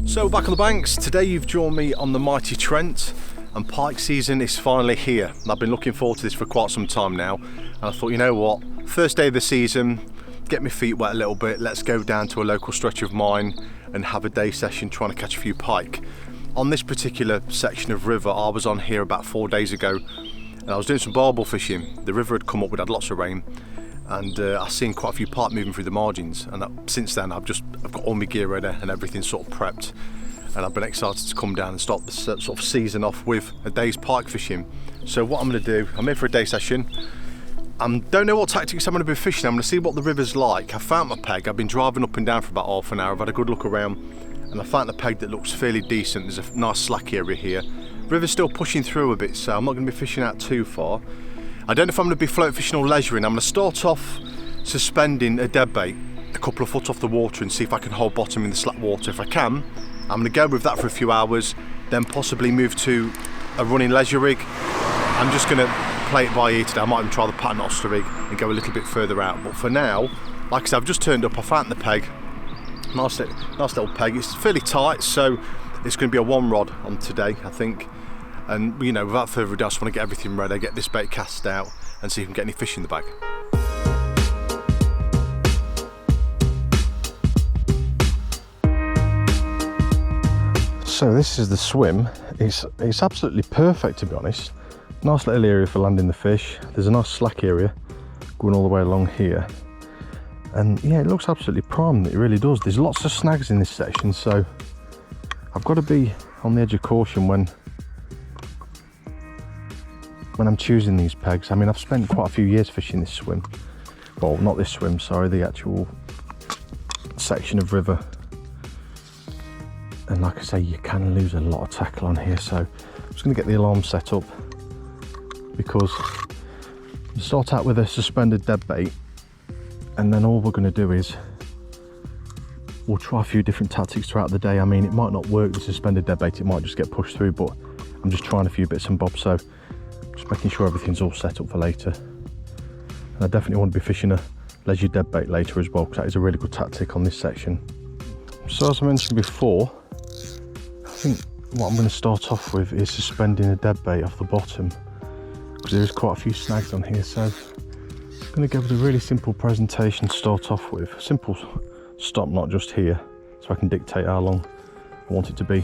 So back on the banks, today you've joined me on the mighty Trent, and pike season is finally here. I've been looking forward to this for quite some time now, and I thought, you know what, first day of the season, get my feet wet a little bit, let's go down to a local stretch of mine and have a day session trying to catch a few pike. On this particular section of river, I was on here about 4 days ago, and I was doing some barbel fishing. The river had come up, we'd had lots of rain, and I've seen quite a few pike moving through the margins, and since then I've got all my gear ready and everything sort of prepped, and I've been excited to come down and start the sort of season off with a day's pike fishing. So what I'm going to do, I'm here for a day session. I don't know what tactics I'm going to be fishing. I'm going to see what the river's like. I found my peg, I've been driving up and down for about half an hour, I've had a good look around, and I found a peg that looks fairly decent. There's a nice slack area here. River's still pushing through a bit, so I'm not going to be fishing out too far. I don't know if I'm going to be float fishing or leisuring. I'm going to start off suspending a dead bait a couple of foot off the water and see if I can hold bottom in the slack water. If I can, I'm going to go with that for a few hours, then possibly move to a running leisure rig. I'm just going to play it by ear today. I might even try the pattern Oster rig and go a little bit further out. But for now, like I said, I've just turned up, I found the peg. Nice little peg. It's fairly tight, so it's going to be a one rod on today, I think. And you know, without further ado, I just want to get everything ready, get this bait cast out and see if we can get any fish in the bag. So this is the swim. It's absolutely perfect, to be honest. Nice little area for landing the fish. There's a nice slack area going all the way along here. And yeah, it looks absolutely prime, it really does. There's lots of snags in this section, so I've got to be on the edge of caution when I'm choosing these pegs. I mean, I've spent quite a few years fishing this swim. Well, not this swim, sorry, the actual section of river. And like I say, you can lose a lot of tackle on here, so I'm just going to get the alarm set up, because we start out with a suspended dead bait, and then all we're going to do is we'll try a few different tactics throughout the day. I mean, it might not work, the suspended dead bait, it might just get pushed through, but I'm just trying a few bits and bobs, so just making sure everything's all set up for later. And I definitely want to be fishing a leisure dead bait later as well, because that is a really good tactic on this section. So as I mentioned before, I think what I'm going to start off with is suspending a dead bait off the bottom, because there is quite a few snags on here. So I'm going to give it a really simple presentation to start off with. Simple stop knot just here, so I can dictate how long I want it to be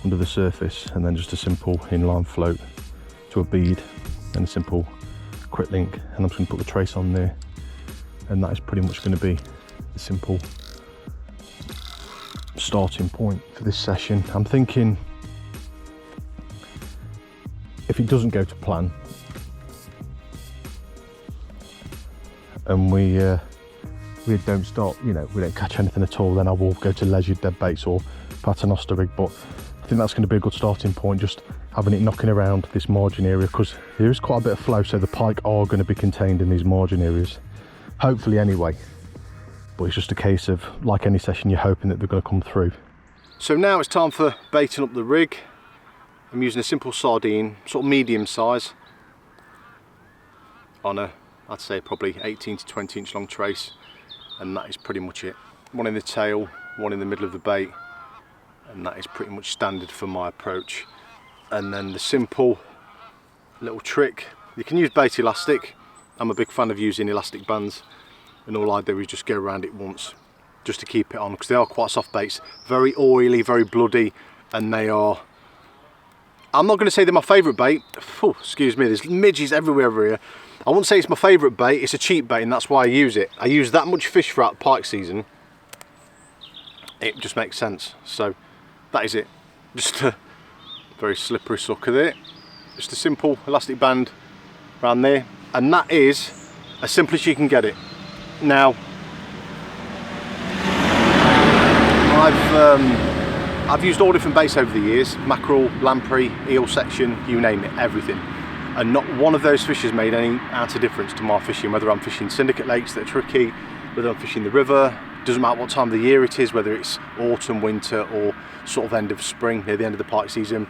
under the surface, and then just a simple inline float to a bead and a simple quick link, and I'm just going to put the trace on there, and that is pretty much going to be the simple starting point for this session. I'm thinking if it doesn't go to plan and we don't start, you know, we don't catch anything at all, then I will go to leisure dead baits or pattern Oster rig. But I think that's going to be a good starting point, just having it knocking around this margin area, because there is quite a bit of flow, so the pike are going to be contained in these margin areas, hopefully anyway. But it's just a case of, like any session, you're hoping that they're going to come through. So now it's time for baiting up the rig. I'm using a simple sardine, sort of medium size, on a, I'd say probably 18 to 20 inch long trace, and that is pretty much it. One in the tail, one in the middle of the bait, and that is pretty much standard for my approach. And then the simple little trick, you can use bait elastic. I'm a big fan of using elastic bands, and all I do is just go around it once just to keep it on, because they are quite soft baits, very oily, very bloody, and they are, I'm not going to say they're my favourite bait. Oh, excuse me, there's midges everywhere over here. I wouldn't say it's my favourite bait, it's a cheap bait, and that's why I use it. I use that much fish throughout pike season, it just makes sense. So that is it, just a very slippery sucker there, just a simple elastic band around there, and that is as simple as you can get it. Now, I've used all different baits over the years, mackerel, lamprey, eel section, you name it, everything. And not one of those fish has made any ounce of difference to my fishing, whether I'm fishing syndicate lakes that are tricky, whether I'm fishing the river, doesn't matter what time of the year it is, whether it's autumn, winter, or sort of end of spring, near the end of the pike season.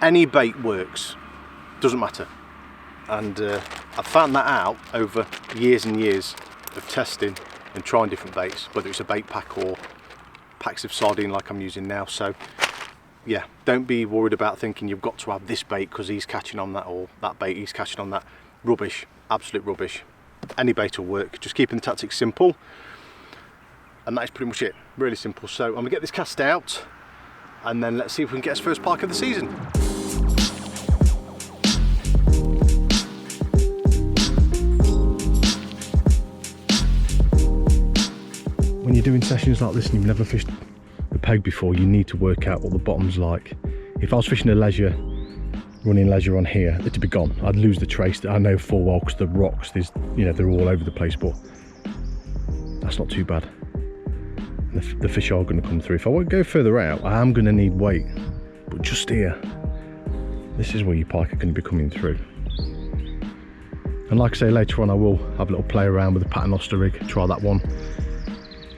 Any bait works, doesn't matter. And I've found that out over years and years of testing and trying different baits, whether it's a bait pack or packs of sardine like I'm using now. So yeah, don't be worried about thinking you've got to have this bait because he's catching on that, or that bait he's catching on that. Rubbish, absolute rubbish. Any bait will work, just keeping the tactics simple, and that is pretty much it. Really simple. So I'm gonna get this cast out and then let's see if we can get his first pike of the season. When you're doing sessions like this and you've never fished the peg before, you need to work out what the bottom's like. If I was fishing a leisure, running leisure on here, it'd be gone. I'd lose the trace. I know full well because the rocks, there's, you know, they're all over the place, but that's not too bad. The fish are going to come through. If I won't go further out, I am going to need weight, but just here, this is where your pike are going to be coming through. And like I say, later on I will have a little play around with the paternoster rig, try that one,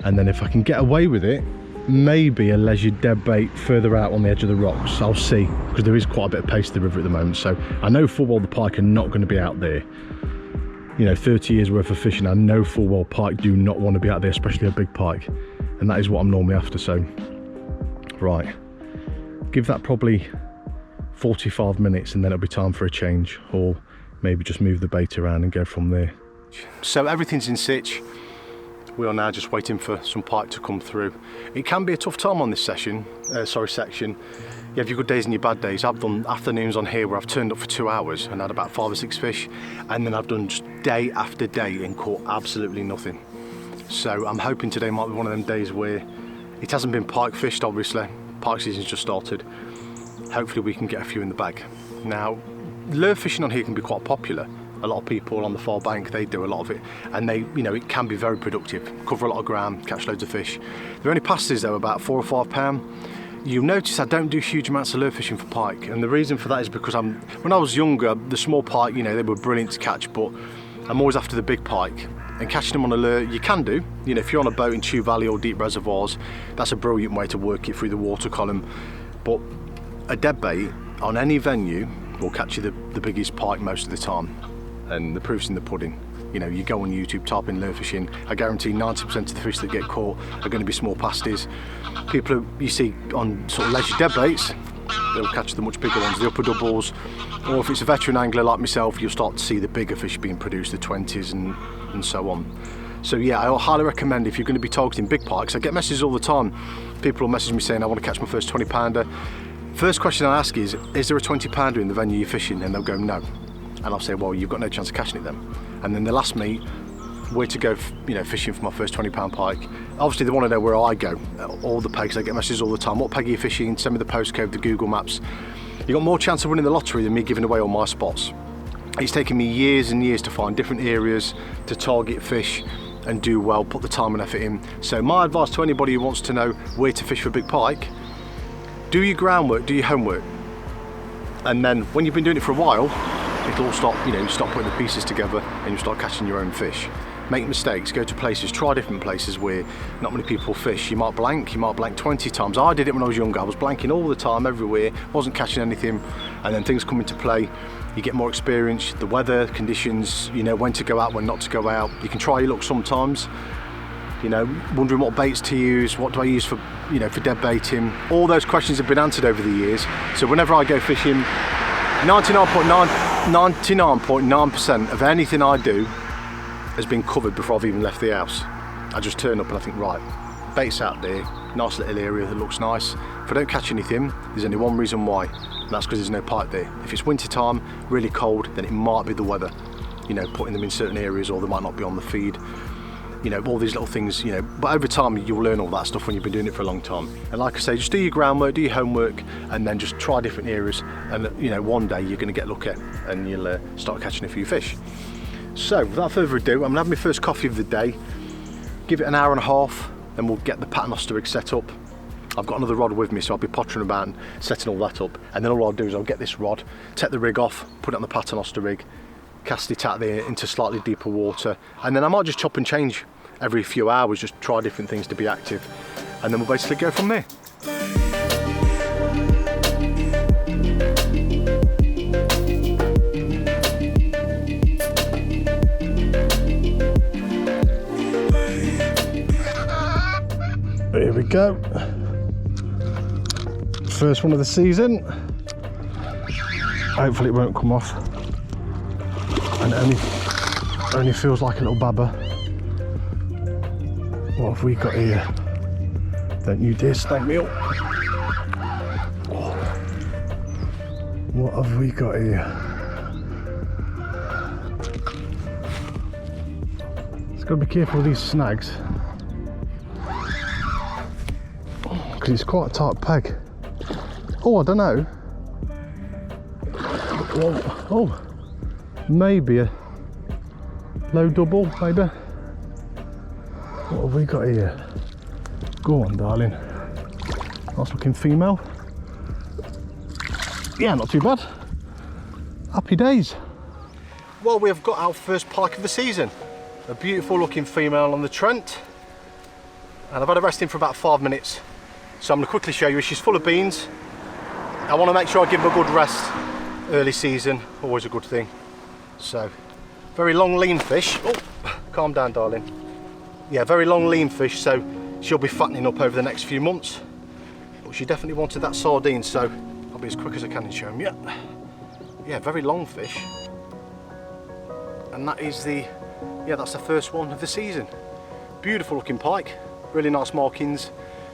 and then if I can get away with it, maybe a leisure dead bait further out on the edge of the rocks. I'll see, because there is quite a bit of pace to the river at the moment, so I know full well the pike are not going to be out there. You know, 30 years worth of fishing, I know full well pike do not want to be out there, especially a big pike, and that is what I'm normally after. So right, give that probably 45 minutes and then it'll be time for a change, or maybe just move the bait around and go from there. So everything's in sitch. We are now just waiting for some pike to come through. It can be a tough time on this section. You have your good days and your bad days. I've done afternoons on here where I've turned up for 2 hours and had about 5 or 6 fish, and then I've done just day after day and caught absolutely nothing. So I'm hoping today might be one of them days where it hasn't been pike fished, obviously. Pike season's just started. Hopefully we can get a few in the bag. Now, lure fishing on here can be quite popular. A lot of people on the far bank, they do a lot of it, and they, you know, it can be very productive. Cover a lot of ground, catch loads of fish. They're only passes though, about 4 or 5 pound. You'll notice I don't do huge amounts of lure fishing for pike, and the reason for that is because when I was younger, the small pike, you know, they were brilliant to catch, but I'm always after the big pike. And catching them on a lure, you can do. You know, if you're on a boat in Chew Valley or deep reservoirs, that's a brilliant way to work it through the water column. But a dead bait on any venue will catch you the biggest pike most of the time. And the proof's in the pudding. You know, you go on YouTube, type in lure fishing, I guarantee 90% of the fish that get caught are going to be small pasties. People who you see on sort of leisure dead baits, they'll catch the much bigger ones, the upper doubles, or if it's a veteran angler like myself, you'll start to see the bigger fish being produced, the 20s and so on. So yeah, I highly recommend if you're going to be targeting big pikes. I get messages all the time. People will message me saying, I want to catch my first 20 pounder. First question I ask is there a 20 pounder in the venue you're fishing? And they'll go, no. And I'll say, well, you've got no chance of catching it then. And then they'll ask me where to go, you know, fishing for my first 20 pound pike. Obviously they want to know where I go, all the pegs. I get messages all the time, what peg are you fishing? Send me the postcode, the Google Maps. You've got more chance of winning the lottery than me giving away all my spots. It's taken me years and years to find different areas to target fish and do well, put the time and effort in. So my advice to anybody who wants to know where to fish for big pike, do your groundwork, do your homework. And then when you've been doing it for a while, it'll all start, you know, you start putting the pieces together and you start catching your own fish. Make mistakes, go to places, try different places where not many people fish. You might blank 20 times. I did it when I was younger. I was blanking all the time, everywhere, wasn't catching anything, and then things come into play. You get more experience, the weather, conditions, you know, when to go out, when not to go out. You can try your luck sometimes, you know, wondering what baits to use, what do I use for, you know, for dead baiting. All those questions have been answered over the years. So whenever I go fishing, 99.9% of anything I do has been covered before I've even left the house. I just turn up and I think, right, bait's out there, nice little area that looks nice. If I don't catch anything, there's only one reason why, and that's because there's no pike there. If it's winter time, really cold, then it might be the weather, you know, putting them in certain areas, or they might not be on the feed. You know, all these little things, you know, but over time you'll learn all that stuff when you've been doing it for a long time. And like I say, just do your groundwork, do your homework, and then just try different areas, and you know, one day you're going to get lucky and you'll start catching a few fish. So without further ado, I'm going to have my first coffee of the day, give it an hour and a half, then we'll get the paternoster rig set up. I've got another rod with me, so I'll be pottering about and setting all that up, and then all I'll do is I'll get this rod, take the rig off, put it on the paternoster rig, cast it out there into slightly deeper water, and then I might just chop and change every few hours, just try different things to be active, and then we'll basically go from there. Here we go. First one of the season. Hopefully it won't come off. And it only feels like a little babber. What have we got here? Don't you dare snag me up. Oh. What have we got here? Just got to be careful with these snags. Because it's quite a tight peg. Oh, I don't know. Oh, maybe a low double, maybe. What have we got here? Go on, darling. Nice looking female. Yeah, not too bad. Happy days. Well, we have got our first pike of the season. A beautiful looking female on the Trent. And I've had her resting for about 5 minutes. So I'm going to quickly show you. She's full of beans. I want to make sure I give her a good rest early season. Always a good thing. So, very long lean fish. Oh, calm down, darling. Yeah, very long lean fish, so she'll be fattening up over the next few months. But she definitely wanted that sardine, so I'll be as quick as I can and show them. Yeah, very long fish. And that is that's the first one of the season. Beautiful looking pike, really nice markings.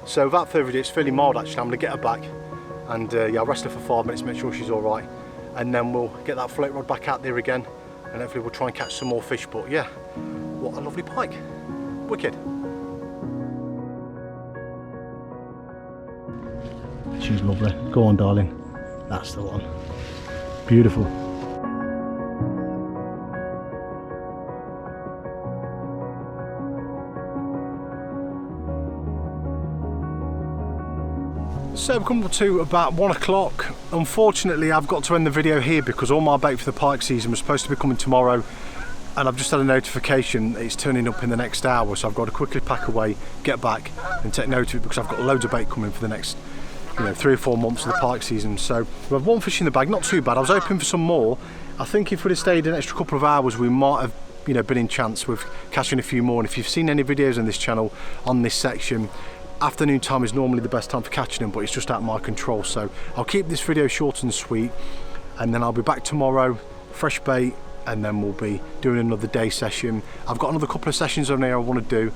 So without further ado, it's fairly mild actually. I'm going to get her back and I'll rest her for 5 minutes, make sure she's all right. And then we'll get that float rod back out there again and hopefully we'll try and catch some more fish. But yeah, what a lovely pike. Wicked. She's lovely. Go on, darling. That's the one. Beautiful. So we've come to about 1 o'clock. Unfortunately, I've got to end the video here because all my bait for the pike season was supposed to be coming tomorrow, and I've just had a notification it's turning up in the next hour, so I've got to quickly pack away, get back and take note of it because I've got loads of bait coming for the next 3 or 4 months of the pike season. So we have 1 fish in the bag, not too bad. I was hoping for some more. I think if we'd have stayed an extra couple of hours we might have been in chance with catching a few more. And if you've seen any videos on this channel on this section, afternoon time is normally the best time for catching them, but it's just out of my control. So I'll keep this video short and sweet, and then I'll be back tomorrow, fresh bait, and then we'll be doing another day session. I've got another couple of sessions on here I want to do,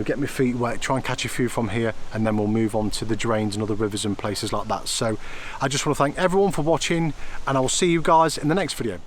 get my feet wet, try and catch a few from here, and then we'll move on to the drains and other rivers and places like that. So I just want to thank everyone for watching, and I will see you guys in the next video.